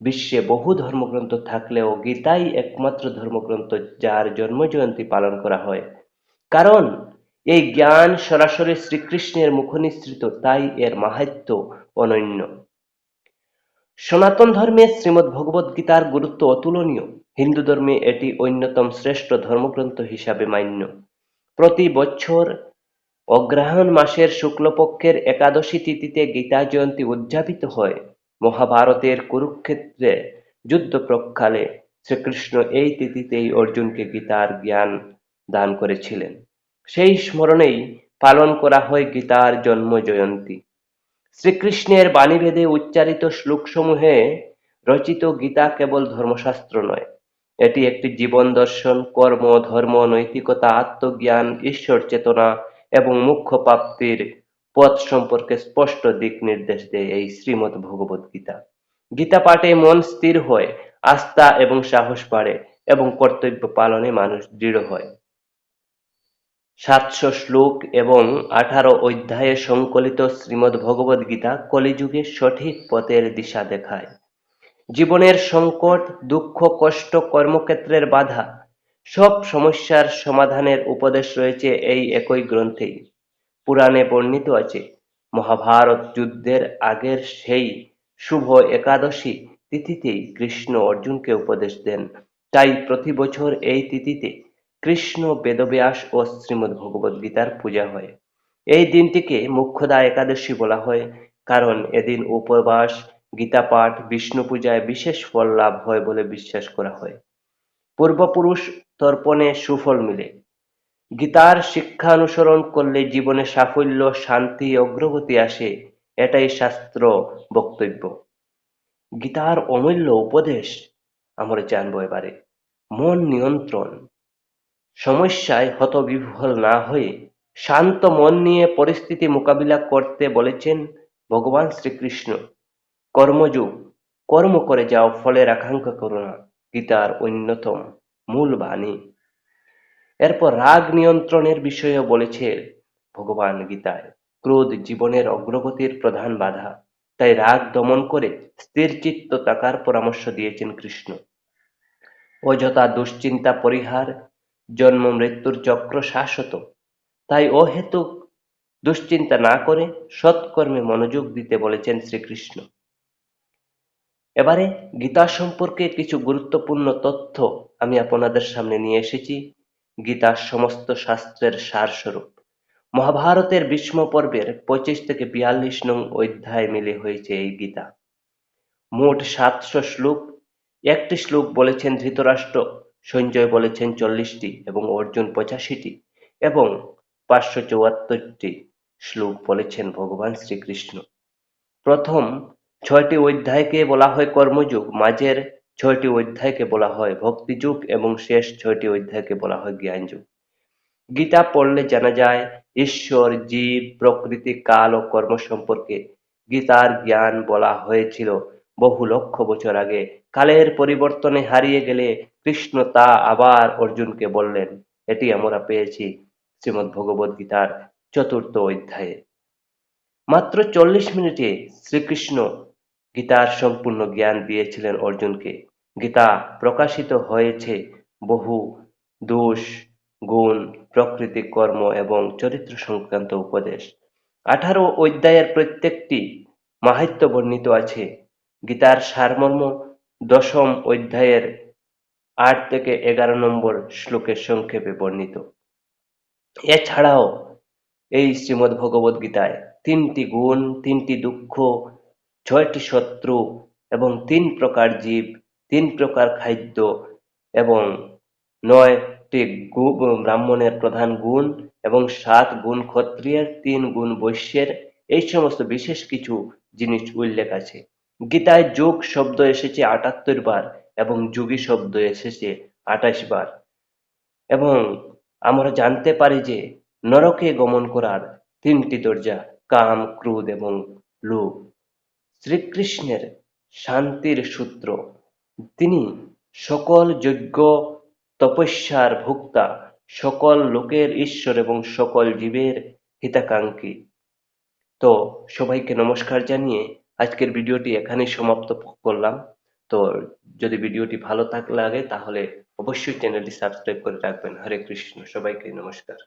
বিশ্বে বহু ধর্মগ্রন্থ থাকলেও গীতাই একমাত্র ধর্মগ্রন্থ যার জন্মজয়ন্তী পালন করা হয়। কারণ এই জ্ঞান সরাসরি শ্রীকৃষ্ণের মুখনিসৃত, তাই এর মাহাত্ম্য অনন্য। সনাতন ধর্মে শ্রীমদ্ ভগবদ গীতার গুরুত্ব অতুলনীয়। হিন্দু ধর্মে এটি অন্যতম শ্রেষ্ঠ ধর্মগ্রন্থ হিসাবে মান্য। প্রতি বছর অগ্রহায়ণ মাসের শুক্লপক্ষের একাদশী তিথিতে গীতা জয়ন্তী উদযাপিত হয়। মহাভারতের কুরুক্ষেত্রে যুদ্ধ প্রকালে শ্রীকৃষ্ণ এই তিথিতেই অর্জুনকে গীতার জ্ঞান দান করেছিলেন। সেই স্মরণেই পালন করা হয় গীতার জন্ম জয়ন্তী। শ্রীকৃষ্ণের বাণীভেদে উচ্চারিত শ্লোকসমূহে রচিত গীতা কেবল ধর্মশাস্ত্র নয়, এটি একটি জীবন দর্শন, কর্ম, ধর্ম, নৈতিকতা, আত্মজ্ঞান, ঈশ্বর চেতনা এবং মোক্ষ প্রাপ্তির পথ সম্পর্কে স্পষ্ট দিক নির্দেশ দেয় এই শ্রীমদ্ ভগবদ গীতা। গীতা পাঠে মন স্থির হয়, আস্থা এবং সাহস বাড়ে এবং কর্তব্য পালনে মানুষ দৃঢ় হয়। ৭০০ শ্লোক এবং ১৮ অধ্যায়ে সংকলিত শ্রীমদ্ভগবদ্গীতা কলিযুগে সঠিক পথের দিশা দেখায়। জীবনের সংকট, দুঃখ, কষ্ট, কর্মক্ষেত্রের বাধা, সব সমস্যার সমাধানের উপদেশ রয়েছে এই একই গ্রন্থেই। পুরাণে বর্ণিত আছে, মহাভারত যুদ্ধের আগের সেই শুভ একাদশী তিথিতেই কৃষ্ণ অর্জুনকে উপদেশ দেন। তাই প্রতি বছর এই তিথিতে কৃষ্ণ, বেদব্যাস ও শ্রীমদ্ ভগবদ গীতার পূজা হয়। এই দিনটিকে মোক্ষদা একাদশী বলা হয়, কারণ এদিন উপবাস, গীতা পাঠ, বিষ্ণু পূজায় বিশেষ ফল লাভ হয় বলে বিশ্বাস করা হয়। পূর্বপুরুষ তর্পণে সুফল মিলে। গীতার শিক্ষা অনুসরণ করলে জীবনে সাফল্য, শান্তি, অগ্রগতি আসে, এটাই শাস্ত্র বক্তব্য। গীতার অমূল্য উপদেশ আমরা জানবো এবারে। মন নিয়ন্ত্রণ। সমস্যায় হতবিহ্বল না হয়ে শান্ত মন নিয়ে পরিস্থিতি মোকাবিলা করতে বলেছেন ভগবান শ্রীকৃষ্ণ। কর্মযোগ, কর্ম করে যাও, ফলের আকাঙ্ক্ষা করো না, গীতার অন্যতম মূল বাণী। এরপর রাগ নিয়ন্ত্রণের বিষয়েও বলেছে ভগবান গীতায়। ক্রোধ জীবনের অগ্রগতির প্রধান বাধা, তাই রাগ দমন করে স্থিরচিত্ত থাকার পরামর্শ দিয়েছেন কৃষ্ণ। অযথা দুশ্চিন্তা পরিহার, জন্ম মৃত্যুর চক্র শাশ্বত, তাই অহেতুক দুশ্চিন্তা না করে সৎকর্মে মনোযোগ দিতে বলেছেন শ্রীকৃষ্ণ। এবারে গীতা সম্পর্কে কিছু গুরুত্বপূর্ণ তথ্য আমি আপনাদের সামনে নিয়ে এসেছি। গীতার সমস্ত শাস্ত্রের সারস্বরূপ। মহাভারতের ভীষ্ম পর্বের ২৫ থেকে ৪২ নং অধ্যায় মিলে হয়েছে এই গীতা। মোট ৭০০ শ্লোক। একটি শ্লোক বলেছেন ধৃতরাষ্ট্র, সঞ্জয় বলেছেন ৪০টি এবং অর্জুন ৮৫টি, এবং ৫৭৪টি শ্লোক বলেছেন ভগবান শ্রীকৃষ্ণ। প্রথম ৬টি অধ্যায়কে বলা হয় কর্মযোগ, মাঝের ৬টি অধ্যায়কে বলা হয় ভক্তিযোগ এবং শেষ ৬টি অধ্যায়কে বলা হয় জ্ঞানযোগ। গীতা পড়লে জানা যায় ঈশ্বর, জীব, প্রকৃতি, কাল ও কর্ম সম্পর্কে। গীতার জ্ঞান বলা হয়েছিল বহু লক্ষ বছর আগে। কালের পরিবর্তনে হারিয়ে গেলে কৃষ্ণ তা আবার অর্জুনকে বললেন। এটি আমরা পেয়েছি শ্রীমদ্ ভগবদ গীতার ৪র্থ অধ্যায়ে। মাত্র ৪০ মিনিটে শ্রীকৃষ্ণ গীতার সম্পূর্ণ জ্ঞান দিয়েছিলেন অর্জুনকে। গীতা প্রকাশিত হয়েছে বহু দোষ, গুণ, প্রকৃতি, কর্ম এবং চরিত্র সংক্রান্ত উপদেশ। ১৮ অধ্যায়ের প্রত্যেকটি মাহাত্ম্য বর্ণিত আছে। গীতার সারমর্ম ১০ম অধ্যায়ের ৮ থেকে ১১ নম্বর শ্লোকে সংক্ষেপে বর্ণিত। এছাড়াও এই শ্রীমদ্ ভগবদ গীতায় ৩টি গুণ, ৩টি দুঃখ, ৬টি শত্রু এবং ৩ প্রকার জীব, ৩ প্রকার খাদ্য এবং ৯টি ব্রাহ্মণের প্রধান গুণ এবং ৭ গুণ ক্ষত্রিয়ের, ৩ গুণ বৈশ্যের, এই সমস্ত বিশেষ কিছু জিনিস উল্লেখ আছে। গীতায় যোগ শব্দ এসেছে ৭৮ বার এবং যোগী শব্দ এসেছে ২৮ বার। এবং আমরা জানতে পারি যে নরকে গমন করার ৩টি দরজা, কাম, ক্রোধ এবং লোভ। শ্রীকৃষ্ণের শান্তির সূত্র। তিনি সকল যজ্ঞ তপস্যার ভোক্তা, সকল লোকের ঈশ্বর এবং সকল জীবের হিতাকাঙ্ক্ষী। তো সবাইকে নমস্কার জানিয়ে আজকের ভিডিওটি এখানেই সমাপ্ত করলাম। তো যদি ভিডিওটি ভালো লাগে তাহলে অবশ্যই চ্যানেলটি সাবস্ক্রাইব করে রাখবেন। হরে কৃষ্ণ, সবাইকে নমস্কার।